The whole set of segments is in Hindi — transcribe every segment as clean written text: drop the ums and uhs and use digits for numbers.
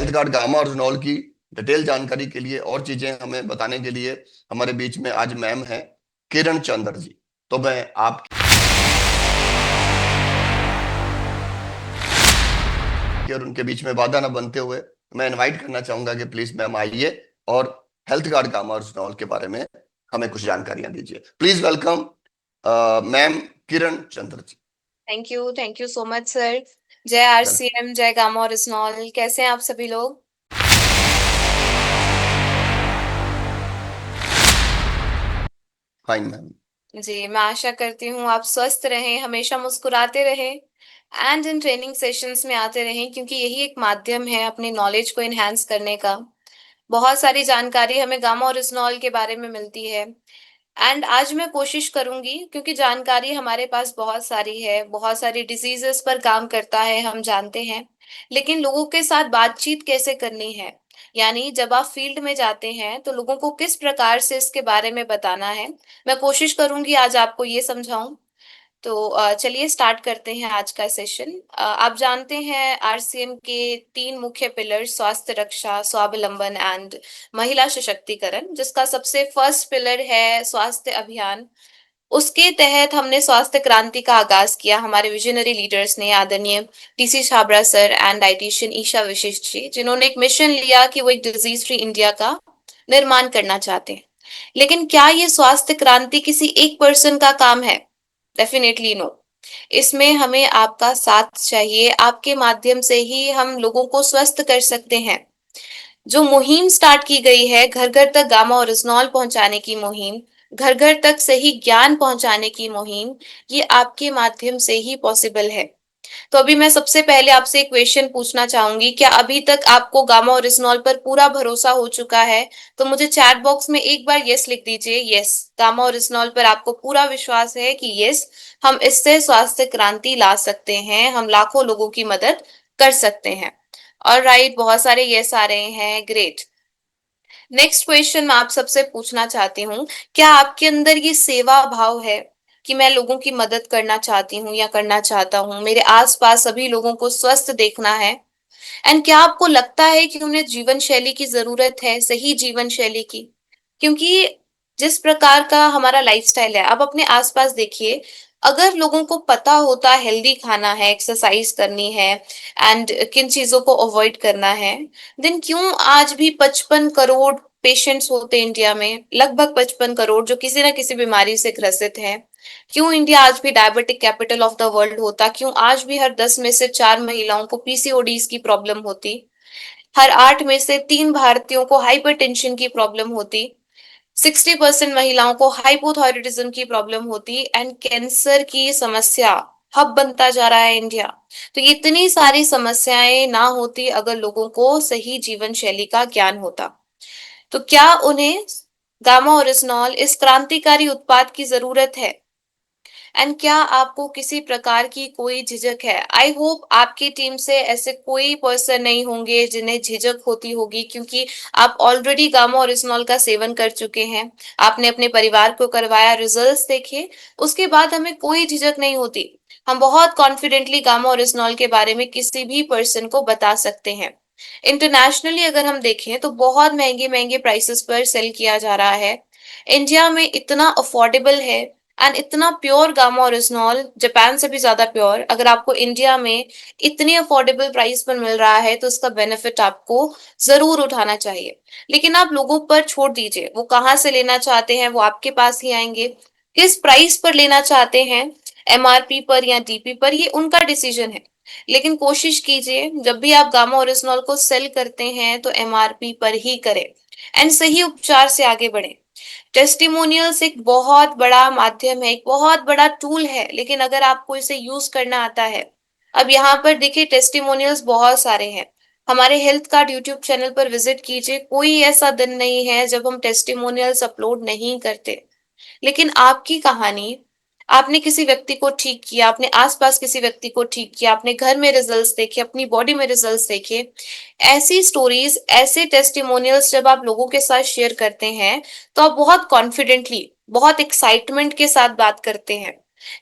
हेल्थ कार्ड गामा और रिनॉल की डिटेल जानकारी के लिए और चीजें हमें बताने के लिए हमारे बीच में आज मैम है किरण चंद्र जी। तो मैं आप और उनके बीच में वादा न बनते हुए मैं इनवाइट करना चाहूंगा कि प्लीज मैम आइए और हेल्थ कार्ड गामा और रिनॉल के बारे में हमें कुछ जानकारियां दीजिए। Please welcome ma'am Kiran Chandra ji. Thank you so much sir. जय वेलकम। आरसीएम, जय गामा और स्नॉल। कैसे हैं आप सभी लोग? Fine ma'am. जी, मैं आशा करती हूँ आप स्वस्थ रहें, हमेशा मुस्कुराते रहें एंड इन ट्रेनिंग सेशंस में आते रहें, क्योंकि यही एक माध्यम है अपनी नॉलेज को एनहांस करने का। बहुत सारी जानकारी हमें गामा और स्नॉल के बारे में मिलती है। एंड आज मैं कोशिश करूंगी, क्योंकि जानकारी हमारे पास बहुत सारी है, बहुत सारी डिजीजेस पर काम करता है हम जानते हैं, लेकिन लोगों के साथ बातचीत कैसे करनी है, यानी जब आप फील्ड में जाते हैं तो लोगों को किस प्रकार से इसके बारे में बताना है, मैं कोशिश करूंगी आज आपको ये समझाऊं। तो चलिए स्टार्ट करते हैं आज का सेशन। आप जानते हैं आरसीएम के तीन मुख्य पिलर, स्वास्थ्य रक्षा, स्वावलंबन एंड महिला सशक्तिकरण, जिसका सबसे फर्स्ट पिलर है स्वास्थ्य अभियान। उसके तहत हमने स्वास्थ्य क्रांति का आगाज किया हमारे विजनरी लीडर्स ने, आदरणीय TC Chhabra sir and dietitian Isha Vishisht ji, जिन्होंने एक मिशन लिया कि वो एक डिजीज फ्री इंडिया का निर्माण करना चाहते हैं। लेकिन क्या ये स्वास्थ्य क्रांति किसी एक पर्सन का काम है? Definitely no. इसमें हमें आपका साथ चाहिए, आपके माध्यम से ही हम लोगों को स्वस्थ कर सकते हैं। जो मुहिम स्टार्ट की गई है, घर घर तक गामा और रिजनॉल पहुंचाने की मुहिम, घर घर तक सही ज्ञान पहुंचाने की मुहिम, ये आपके माध्यम से ही पॉसिबल है। तो अभी मैं सबसे पहले आपसे एक क्वेश्चन पूछना चाहूंगी, क्या अभी तक आपको गामा और रिजनॉल पर पूरा भरोसा हो चुका है? तो मुझे चैट बॉक्स में एक बार यस लिख दीजिए। यस, गामा और रिजनॉल पर आपको पूरा विश्वास है कि यस, हम इससे स्वास्थ्य क्रांति ला सकते हैं, हम लाखों लोगों की मदद कर सकते हैं। और राइट, बहुत सारे यस आ रहे हैं, ग्रेट। नेक्स्ट क्वेश्चन मैं आप सबसे पूछना चाहती हूँ, क्या आपके अंदर ये सेवा भाव है कि मैं लोगों की मदद करना चाहती हूँ या करना चाहता हूँ, मेरे आसपास सभी लोगों को स्वस्थ देखना है? एंड क्या आपको लगता है कि उन्हें जीवन शैली की जरूरत है, सही जीवन शैली की? क्योंकि जिस प्रकार का हमारा लाइफस्टाइल है, आप अपने आसपास देखिए, अगर लोगों को पता होता हेल्दी खाना है, एक्सरसाइज करनी है एंड किन चीजों को अवॉइड करना है, देन क्यों आज भी 55 करोड़ पेशेंट्स होते हैं इंडिया में, लगभग 55 करोड़, जो किसी ना किसी बीमारी से ग्रसित हैं? क्यों इंडिया आज भी diabetic capital of the world होता? क्यों आज भी हर 10 में से 4 महिलाओं को पीसीओडीज की प्रॉब्लम होती? हर 8 में से 3 भारतीयों को हाइपरटेंशन की प्रॉब्लम होती? 60% महिलाओं को हाइपोथायराइडिज्म की प्रॉब्लम होती? एंड कैंसर की समस्या हब बनता जा रहा है इंडिया। तो ये इतनी सारी समस्याएं ना होती अगर लोगों को सही जीवन शैली का ज्ञान होता। तो क्या उन्हें गामा ओरिजिनॉल इस क्रांतिकारी उत्पाद की जरूरत है? एंड क्या आपको किसी प्रकार की कोई झिझक है? आई होप आपकी टीम से ऐसे कोई पर्सन नहीं होंगे जिन्हें झिझक होती होगी, क्योंकि आप ऑलरेडी गामा ओरिजिनॉल का सेवन कर चुके हैं, आपने अपने परिवार को करवाया, रिजल्ट्स देखे, उसके बाद हमें कोई झिझक नहीं होती। हम बहुत कॉन्फिडेंटली गामा ओरिजिनॉल के बारे में किसी भी पर्सन को बता सकते हैं। इंटरनेशनली अगर हम देखें तो बहुत महंगे महंगे प्राइसेस पर सेल किया जा रहा है। इंडिया में इतना अफोर्डेबल है एंड इतना प्योर गामा ओरिजिनॉल, जापान से भी ज्यादा प्योर, अगर आपको इंडिया में इतनी अफोर्डेबल प्राइस पर मिल रहा है तो इसका बेनिफिट आपको जरूर उठाना चाहिए। लेकिन आप लोगों पर छोड़ दीजिए, वो कहाँ से लेना चाहते हैं, वो आपके पास ही आएंगे। किस प्राइस पर लेना चाहते हैं, एमआरपी पर या डीपी पर, ये उनका डिसीजन है। लेकिन कोशिश कीजिए जब भी आप गामा ओरिजिनॉल को सेल करते हैं तो एमआरपी पर ही करें एंड सही उपचार से आगे बढ़ें। टेस्टिमोनियल्स एक बहुत बड़ा माध्यम है, एक बहुत बड़ा टूल है, लेकिन अगर आपको इसे यूज करना आता है, अब यहाँ पर देखिए टेस्टिमोनियल्स बहुत सारे हैं। हमारे हेल्थ कार्ड यूट्यूब चैनल पर विजिट कीजिए, कोई ऐसा दिन नहीं है जब हम टेस्टिमोनियल्स अपलोड नहीं करते। लेकिन आपकी कहानी, आपने किसी व्यक्ति को ठीक किया, आपने आसपास किसी व्यक्ति को ठीक किया, अपने घर में रिजल्ट्स देखे, अपनी बॉडी में रिजल्ट्स देखे, ऐसी स्टोरीज, ऐसे टेस्टिमोनियल्स जब आप लोगों के साथ शेयर करते हैं तो आप बहुत कॉन्फिडेंटली, बहुत एक्साइटमेंट के साथ बात करते हैं।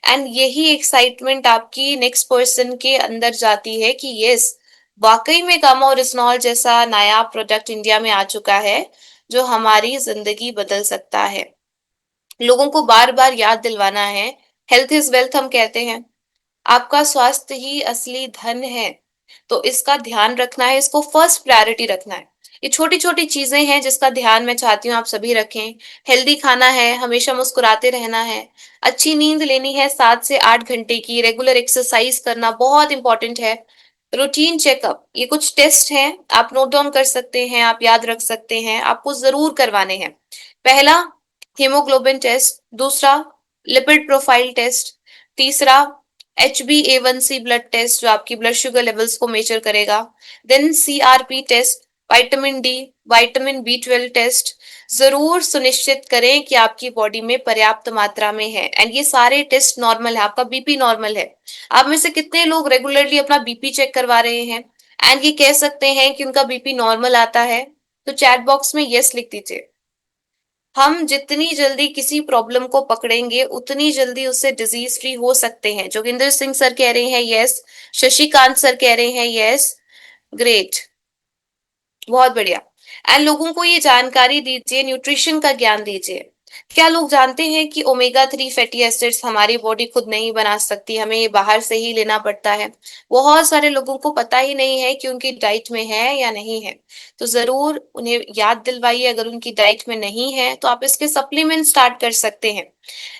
एंड यही एक्साइटमेंट आपकी नेक्स्ट पर्सन के अंदर जाती है कि यस, वाकई में गामा ओरिजिनॉल जैसा नया प्रोडक्ट इंडिया में आ चुका है जो हमारी जिंदगी बदल सकता है। लोगों को बार बार याद दिलवाना है, हेल्थ इज वेल्थ हम कहते हैं, आपका स्वास्थ्य ही असली धन है। तो इसका ध्यान रखना है, इसको फर्स्ट प्रायोरिटी रखना है। ये छोटी छोटी चीजें हैं जिसका ध्यान मैं चाहती हूँ आप सभी रखें। हेल्दी खाना है, हमेशा मुस्कुराते रहना है, अच्छी नींद लेनी है 7 से 8 घंटे की, रेगुलर एक्सरसाइज करना बहुत इंपॉर्टेंट है, रूटीन चेकअप। ये कुछ टेस्ट हैं, आप नोट डाउन कर सकते हैं, आप याद रख सकते हैं, आपको जरूर करवाने हैं। पहला, हीमोग्लोबिन टेस्ट। दूसरा, लिपिड प्रोफाइल टेस्ट। तीसरा, HbA1c ब्लड टेस्ट जो आपकी ब्लड शुगर लेवल्स को मेजर करेगा। Then CRP test, vitamin D, vitamin B12 test. जरूर सुनिश्चित करें कि आपकी बॉडी में पर्याप्त मात्रा में है, एंड ये सारे टेस्ट नॉर्मल है, आपका बीपी नॉर्मल है। आप में से कितने लोग रेगुलरली अपना बीपी चेक करवा रहे हैं एंड ये कह सकते हैं कि उनका बीपी नॉर्मल आता है? तो चैट बॉक्स में यस लिख दीजिए। हम जितनी जल्दी किसी प्रॉब्लम को पकड़ेंगे उतनी जल्दी उससे डिजीज फ्री हो सकते हैं। जोगिंदर सिंह सर कह रहे हैं यस, शशिकांत सर कह रहे हैं यस, ग्रेट, बहुत बढ़िया। एंड लोगों को ये जानकारी दीजिए, न्यूट्रिशन का ज्ञान दीजिए। क्या लोग जानते हैं कि ओमेगा 3 फैटी एसिड्स हमारी बॉडी खुद नहीं बना सकती, हमें ये बाहर से ही लेना पड़ता है? बहुत सारे लोगों को पता ही नहीं है कि उनकी डाइट में है या नहीं है। तो जरूर उन्हें याद दिलवाइए, अगर उनकी डाइट में नहीं है तो आप इसके सप्लीमेंट स्टार्ट कर सकते हैं।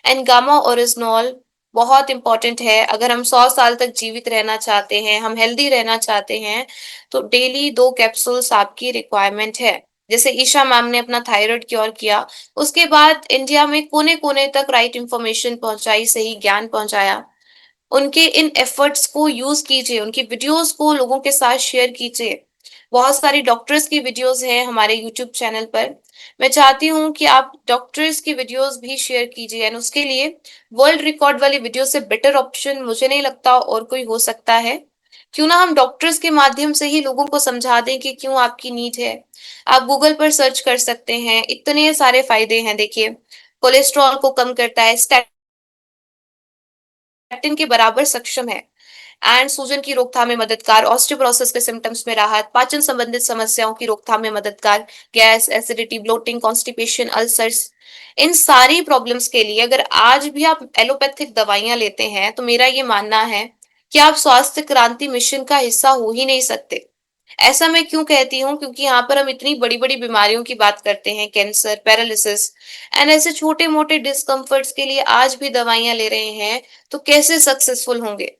एंड गामा ओरिजिनॉल बहुत इंपॉर्टेंट है। अगर हम 100 साल तक जीवित रहना चाहते हैं, हम हेल्दी रहना चाहते हैं, तो डेली 2 कैप्सूल्स आपकी रिक्वायरमेंट है। जैसे ईशा मैम ने अपना थायराइड क्योर किया, उसके बाद इंडिया में कोने कोने तक राइट इंफॉर्मेशन पहुंचाई, सही ज्ञान पहुंचाया। उनके इन एफर्ट्स को यूज कीजिए, उनकी वीडियोस को लोगों के साथ शेयर कीजिए। बहुत सारी डॉक्टर्स की वीडियोस हैं हमारे यूट्यूब चैनल पर। मैं चाहती हूँ कि आप डॉक्टर्स की वीडियोस भी शेयर कीजिए, एंड उसके लिए वर्ल्ड रिकॉर्ड वाली वीडियो से बेटर ऑप्शन मुझे नहीं लगता और कोई हो सकता है। क्यों ना हम डॉक्टर्स के माध्यम से ही लोगों को समझा दें कि क्यों आपकी नीड है। आप गूगल पर सर्च कर सकते हैं, इतने सारे फायदे हैं। देखिए, कोलेस्ट्रॉल को कम करता है, स्टैटिन के बराबर सक्षम है, एंड सूजन की रोकथाम में मददगार, ऑस्टियोपोरोसिस के सिम्टम्स में राहत, पाचन संबंधित समस्याओं की रोकथाम में मददगार, gas, acidity, bloating, constipation, ulcers, इन सारी प्रॉब्लम्स के लिए अगर आज भी आप एलोपैथिक दवाइयां लेते हैं तो मेरा ये मानना है कि आप स्वास्थ्य क्रांति मिशन का हिस्सा हो ही नहीं सकते। ऐसा मैं क्यों कहती हूँ? क्योंकि यहाँ पर हम इतनी बड़ी बड़ी बीमारियों की बात करते हैं, कैंसर, पैरालिसिस, एंड ऐसे छोटे मोटे डिस्कम्फर्ट्स के लिए आज भी दवाइयां ले रहे हैं, तो कैसे सक्सेसफुल होंगे?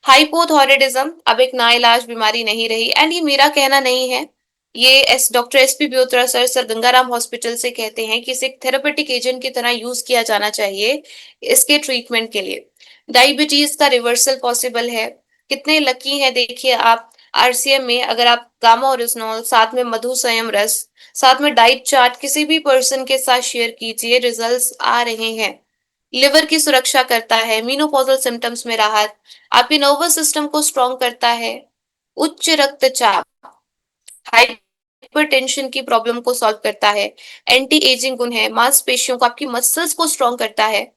हाइपोथायराइडिज्म अब एक नाइलाज बीमारी नहीं रही, एंड ये मेरा कहना नहीं है, ये doctor SP Byotra sir, sir Gangaram hospital से कहते हैं कि इसे एक थेरेपेटिक एजेंट की तरह यूज किया जाना चाहिए इसके ट्रीटमेंट के लिए। डायबिटीज का रिवर्सल पॉसिबल है। कितने लकी हैं देखिए आप, RCM में अगर आप गामा ओरिजिनॉल, साथ में मधु संयम रस, साथ में डाइट चार्ट किसी भी पर्सन के साथ शेयर कीजिए, रिजल्ट्स आ रहे हैं। लिवर की सुरक्षा करता है, मीनोपॉजल सिम्टम्स में राहत, आपके नर्वस सिस्टम को स्ट्रॉन्ग करता है, उच्च रक्तचाप, हाइपरटेंशन की प्रॉब्लम को सॉल्व करता है, एंटी एजिंग गुण है, मांसपेशियों को, आपकी मसल्स को स्ट्रॉन्ग करता है।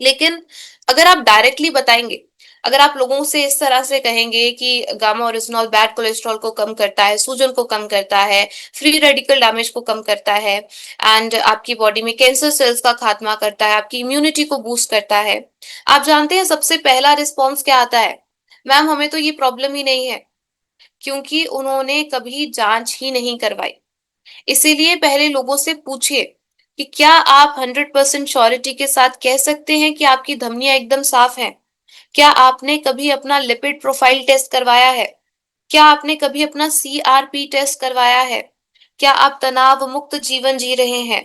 लेकिन अगर आप डायरेक्टली बताएंगे, अगर आप लोगों से इस तरह से कहेंगे कि गामा ओरिजिनॉल बैड कोलेस्ट्रॉल को कम करता है, सूजन को कम करता है, फ्री रेडिकल डैमेज को कम करता है, एंड आपकी बॉडी में कैंसर सेल्स का खात्मा करता है, आपकी इम्यूनिटी को बूस्ट करता है, आप जानते हैं सबसे पहला रिस्पॉन्स क्या आता है? मैम हमें तो ये प्रॉब्लम ही नहीं है, क्योंकि उन्होंने कभी जांच ही नहीं करवाई। इसीलिए पहले लोगों से पूछिए कि क्या आप 100% श्योरिटी के साथ कह सकते हैं कि आपकी धमनियां एकदम साफ हैं? क्या आपने कभी अपना लिपिड प्रोफाइल टेस्ट करवाया है? क्या आपने कभी अपना CRP टेस्ट करवाया है? क्या आप तनाव मुक्त जीवन जी रहे हैं?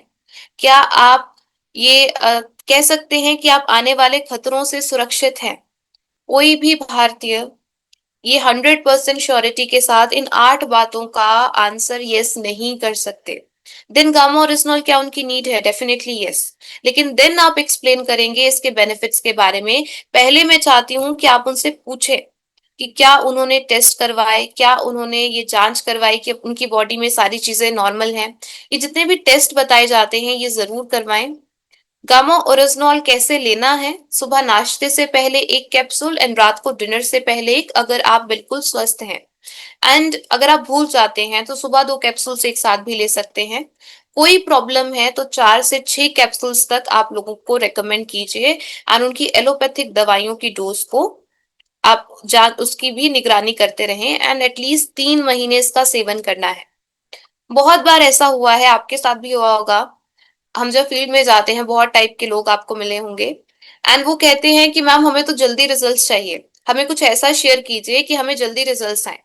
क्या आप ये कह सकते हैं कि आप आने वाले खतरों से सुरक्षित हैं? कोई भी भारतीय ये 100% श्योरिटी के साथ इन 8 बातों का आंसर यस नहीं कर सकते। देन गामा ओरिजिनल क्या उनकी नीड है? Definitely yes. लेकिन देन आप एक्सप्लेन करेंगे इसके बेनिफिट्स के बारे में। पहले मैं चाहती हूँ कि आप उनसे पूछें कि क्या उन्होंने टेस्ट करवाए, क्या उन्होंने ये जांच करवाई कि उनकी बॉडी में सारी चीजें नॉर्मल हैं। ये जितने भी टेस्ट बताए जाते हैं ये जरूर करवाएं। गामा ओरिजिनॉल कैसे लेना है? सुबह नाश्ते से पहले 1 कैप्सूल एंड रात को डिनर से पहले एक, अगर आप बिल्कुल स्वस्थ हैं। एंड अगर आप भूल जाते हैं तो सुबह 2 कैप्सूल्स एक साथ भी ले सकते हैं। कोई प्रॉब्लम है तो 4 से 6 कैप्सूल्स तक आप लोगों को रेकमेंड कीजिए, एंड उनकी एलोपैथिक दवाइयों की डोज को आप उसकी भी निगरानी करते रहें, एंड एटलीस्ट 3 महीने इसका सेवन करना है। बहुत बार ऐसा हुआ है, आपके साथ भी हुआ होगा, हम जब फील्ड में जाते हैं बहुत टाइप के लोग आपको मिले होंगे, एंड वो कहते हैं कि मैम हमें तो जल्दी रिजल्ट्स चाहिए, हमें कुछ ऐसा शेयर कीजिए कि हमें जल्दी रिजल्ट्स आए।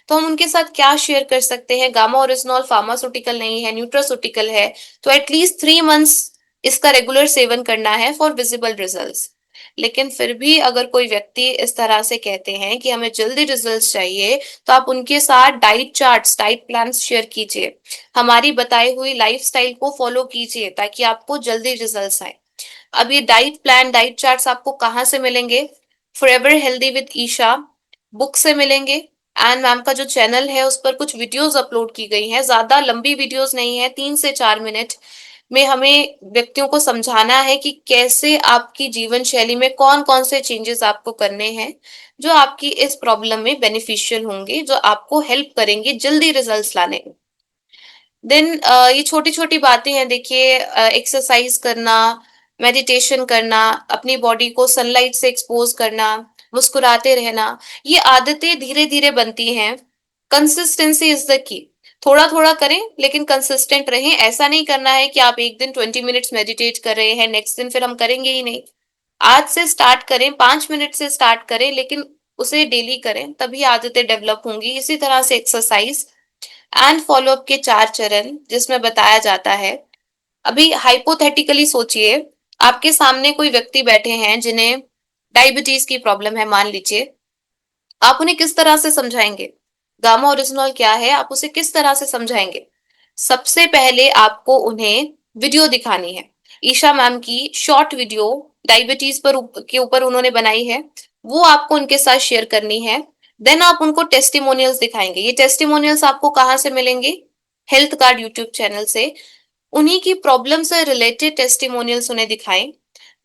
तो हम उनके साथ क्या शेयर कर सकते हैं? गामा ओरिजिनॉल फार्मास्यूटिकल नहीं है, न्यूट्रास्यूटिकल है, तो एटलीस्ट 3 मंथ्स इसका रेगुलर सेवन करना है फॉर विजिबल रिजल्ट्स। लेकिन फिर भी अगर कोई व्यक्ति इस तरह से कहते हैं कि हमें जल्दी रिजल्ट्स चाहिए, तो आप उनके साथ diet charts, diet plans share कीजिए, हमारी बताई हुई लाइफस्टाइल को फॉलो कीजिए ताकि आपको जल्दी रिजल्ट्स आए। अब ये डाइट प्लान, डाइट चार्ट्स आपको कहाँ से मिलेंगे? Forever healthy with Isha book से मिलेंगे, एंड मैम का जो चैनल है उस पर कुछ वीडियोस अपलोड की गई हैं, ज्यादा लंबी वीडियोस नहीं है, 3 से 4 मिनट में हमें व्यक्तियों को समझाना है कि कैसे आपकी जीवन शैली में कौन कौन से चेंजेस आपको करने हैं जो आपकी इस प्रॉब्लम में बेनिफिशियल होंगे, जो आपको हेल्प करेंगे जल्दी रिजल्ट्स लाने में। देन ये छोटी छोटी बातें हैं, देखिए एक्सरसाइज करना, मेडिटेशन करना, अपनी बॉडी को सनलाइट से एक्सपोज करना, मुस्कुराते रहना, ये आदतें धीरे धीरे बनती हैं। Consistency is the key. थोड़ा थोड़ा करें लेकिन कंसिस्टेंट रहें। ऐसा नहीं करना है कि आप एक दिन 20 मिनट्स मेडिटेट कर रहे हैं, नेक्स्ट दिन फिर हम करेंगे ही नहीं। आज से स्टार्ट करें, 5 मिनट से स्टार्ट करें, लेकिन उसे डेली करें, तभी आदतें डेवलप होंगी। इसी तरह से एक्सरसाइज एंड फॉलोअप के 4 चरण जिसमें बताया जाता है। अभी हाइपोथेटिकली सोचिए, आपके सामने कोई व्यक्ति बैठे हैं जिन्हें डायबिटीज की प्रॉब्लम है, मान लीजिए। आप उन्हें किस तरह से समझाएंगे? गामा ओरिजिनल क्या है, आप उसे किस तरह से समझाएंगे? सबसे पहले आपको उन्हें वीडियो दिखानी है। ईशा मैम की शॉर्ट वीडियो डायबिटीज के ऊपर उन्होंने बनाई है, वो आपको उनके साथ शेयर करनी है। देन आप उनको टेस्टिमोनियल्स दिखाएंगे। ये टेस्टिमोनियल्स आपको कहाँ से मिलेंगे? हेल्थ कार्ड यूट्यूब चैनल से। उन्हीं की प्रॉब्लम से रिलेटेड टेस्टिमोनियल्स उन्हें दिखाएं।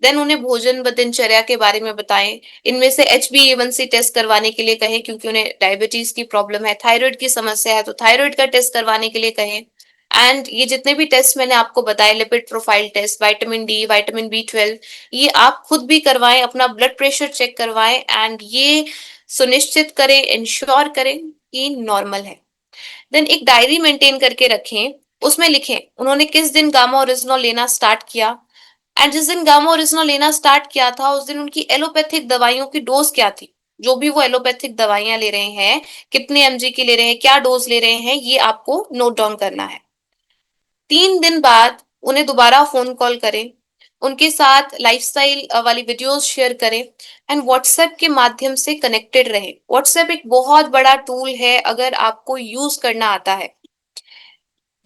देन उन्हें भोजन व दिनचर्या के बारे में बताएं। इनमें से HbA1c टेस्ट करवाने के लिए कहें, क्योंकि उन्हें डायबिटीज की प्रॉब्लम है, थायराइड की समस्या है, तो थायराइड का टेस्ट करवाने के लिए कहें। एंड ये जितने भी टेस्ट मैंने आपको बताए, lipid profile test, vitamin D, vitamin B12, ये आप खुद भी करवाएं, अपना ब्लड प्रेशर चेक करवाएं, एंड ये सुनिश्चित करें, इंश्योर करें कि नॉर्मल है। देन एक डायरी मेंटेन करके रखें, उसमें लिखें उन्होंने किस दिन गामा ओरिजिनल लेना स्टार्ट किया, एंड जिस दिन गामा ओरिजिनल लेना स्टार्ट किया था उस दिन उनकी एलोपैथिक दवाइयों की डोज क्या थी। जो भी वो एलोपैथिक दवाइयां ले रहे हैं, कितने mg की ले रहे हैं, क्या डोज ले रहे हैं, ये आपको नोट डाउन करना है। 3 दिन बाद उन्हें दोबारा फोन कॉल करें, उनके साथ लाइफस्टाइल वाली वीडियोस शेयर करें, एंड व्हाट्सएप के माध्यम से कनेक्टेड रहें। व्हाट्सएप एक बहुत बड़ा टूल है अगर आपको यूज करना आता है।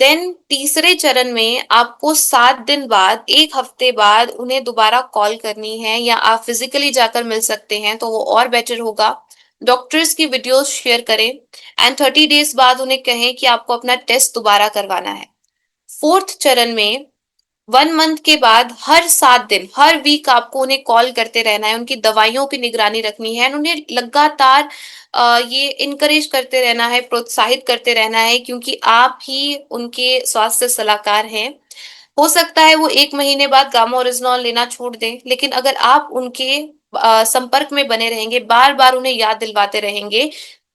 देन तीसरे चरण में आपको 7 दिन बाद, 1 हफ्ते बाद उन्हें दोबारा कॉल करनी है, या आप फिजिकली जाकर मिल सकते हैं तो वो और बेटर होगा। डॉक्टर्स की वीडियोस शेयर करें, एंड 30 डेज बाद उन्हें कहें कि आपको अपना टेस्ट दोबारा करवाना है। 4th चरण में 1 मंथ के बाद हर 7 दिन, हर वीक आपको उन्हें कॉल करते रहना है, उनकी दवाइयों की निगरानी रखनी है, उन्हें लगातार ये इनकरेज करते रहना है, प्रोत्साहित करते रहना है, क्योंकि आप ही उनके स्वास्थ्य सलाहकार हैं। हो सकता है वो 1 महीने बाद गामा ओरिजिनल लेना छोड़ दें, लेकिन अगर आप उनके संपर्क में बने रहेंगे, बार बार उन्हें याद दिलवाते रहेंगे,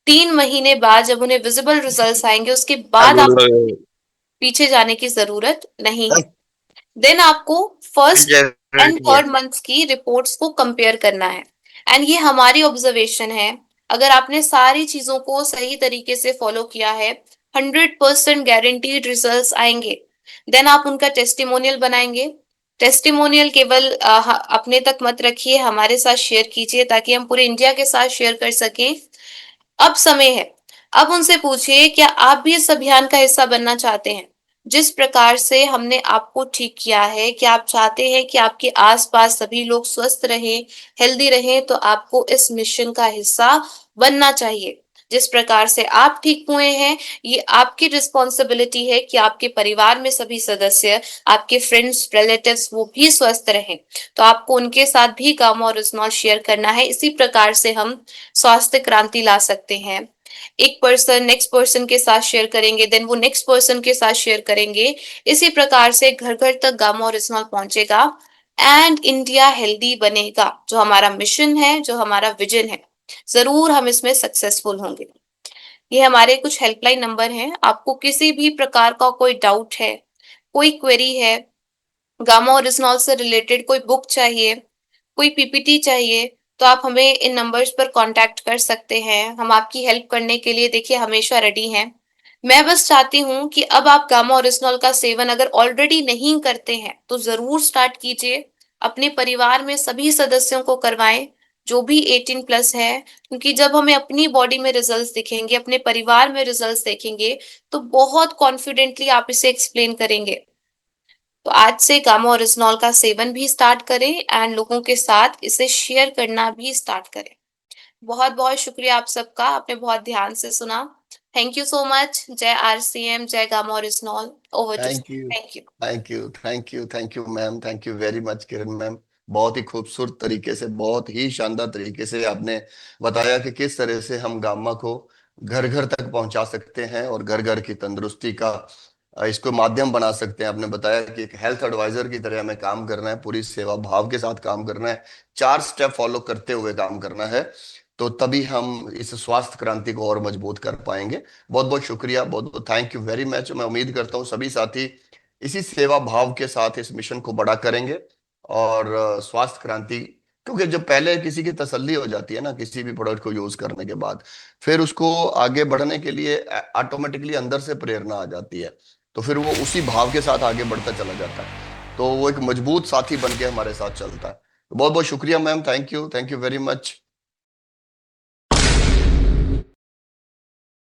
3 महीने बाद जब उन्हें विजिबल रिजल्ट्स आएंगे, उसके बाद आप पीछे जाने की जरूरत नहीं है। देन आपको फर्स्ट एंड थर्ड मंथ्स की रिपोर्ट्स को कंपेयर करना है, एंड ये हमारी ऑब्जर्वेशन है। अगर आपने सारी चीजों को सही तरीके से फॉलो किया है, 100% गारंटीड रिजल्ट्स आएंगे। देन आप उनका टेस्टिमोनियल बनाएंगे। टेस्टिमोनियल केवल अपने तक मत रखिए, हमारे साथ शेयर कीजिए ताकि हम पूरे इंडिया के साथ शेयर कर सकें। अब समय है, अब उनसे पूछिए क्या आप भी इस अभियान का हिस्सा बनना चाहते हैं? जिस प्रकार से हमने आपको ठीक किया है, क्या आप चाहते हैं कि आपके आसपास सभी लोग स्वस्थ रहें, हेल्दी रहें? तो आपको इस मिशन का हिस्सा बनना चाहिए। जिस प्रकार से आप ठीक हुए हैं, ये आपकी रिस्पॉन्सिबिलिटी है कि आपके परिवार में सभी सदस्य, आपके फ्रेंड्स, रिलेटिव्स, वो भी स्वस्थ रहें। तो आपको उनके साथ भी गामा ओरिजिनल शेयर करना है। इसी प्रकार से हम स्वास्थ्य क्रांति ला सकते हैं। एक पर्सन नेक्स्ट पर्सन के साथ शेयर करेंगे, देन वो नेक्स्ट पर्सन के साथ शेयर करेंगे। इसी प्रकार से घर घर तक गामा और इथेनॉल पहुंचेगा एंड इंडिया हेल्दी बनेगा। जो हमारा मिशन है, जो हमारा विजन है, जरूर हम इसमें सक्सेसफुल होंगे। ये हमारे कुछ हेल्पलाइन नंबर हैं। आपको किसी भी प्रकार का कोई डाउट है, कोई क्वेरी है, गामा और इथेनॉल से रिलेटेड कोई बुक चाहिए, कोई पीपीटी चाहिए, तो आप हमें इन नंबर्स पर कांटेक्ट कर सकते हैं। हम आपकी हेल्प करने के लिए देखिए हमेशा रेडी हैं। मैं बस चाहती हूँ कि अब आप गामा और इथेनॉल का सेवन अगर ऑलरेडी नहीं करते हैं तो जरूर स्टार्ट कीजिए। अपने परिवार में सभी सदस्यों को करवाएं, जो भी 18+ है, क्योंकि जब हमें अपनी बॉडी में रिजल्ट्स दिखेंगे, अपने परिवार में रिजल्ट्स देखेंगे, तो बहुत कॉन्फिडेंटली आप इसे एक्सप्लेन करेंगे। तो आज से गामा और इथेनॉल का सेवन भी स्टार्ट करें एंड लोगों के साथ इसे शेयर करना भी स्टार्ट करें। बहुत बहुत शुक्रिया आप सबका, आपने बहुत ध्यान से सुना। Thank you so much. जय आरसीएम, जय गामा और इथेनॉल। Over to. Thank you, thank you. Thank you, thank you, thank you ma'am, thank you very much Kiran ma'am. बहुत ही खूबसूरत तरीके से, बहुत ही शानदार तरीके से आपने बताया कि किस तरह से हम गामा को घर घर तक पहुंचा सकते हैं और घर घर की तंदुरुस्ती का इसको माध्यम बना सकते हैं। आपने बताया कि एक हेल्थ एडवाइजर की तरह हमें काम करना है, पूरी सेवा भाव के साथ काम करना है, 4 स्टेप फॉलो करते हुए काम करना है, तो तभी हम इस स्वास्थ्य क्रांति को और मजबूत कर पाएंगे। बहुत बहुत शुक्रिया, बहुत बहुत थैंक यू वेरी मच। मैं उम्मीद करता हूँ सभी साथी इसी सेवा भाव के साथ इस मिशन को बड़ा करेंगे और स्वास्थ्य क्रांति, क्योंकि जब पहले किसी की तसल्ली हो जाती है ना किसी भी प्रोडक्ट को यूज करने के बाद, फिर उसको आगे बढ़ने के लिए ऑटोमेटिकली अंदर से प्रेरणा आ जाती है, तो फिर वो उसी भाव के साथ आगे बढ़ता चला जाता है, तो वो एक मजबूत साथी बन के हमारे साथ चलता है। बहुत बहुत शुक्रिया ma'am, thank you very much.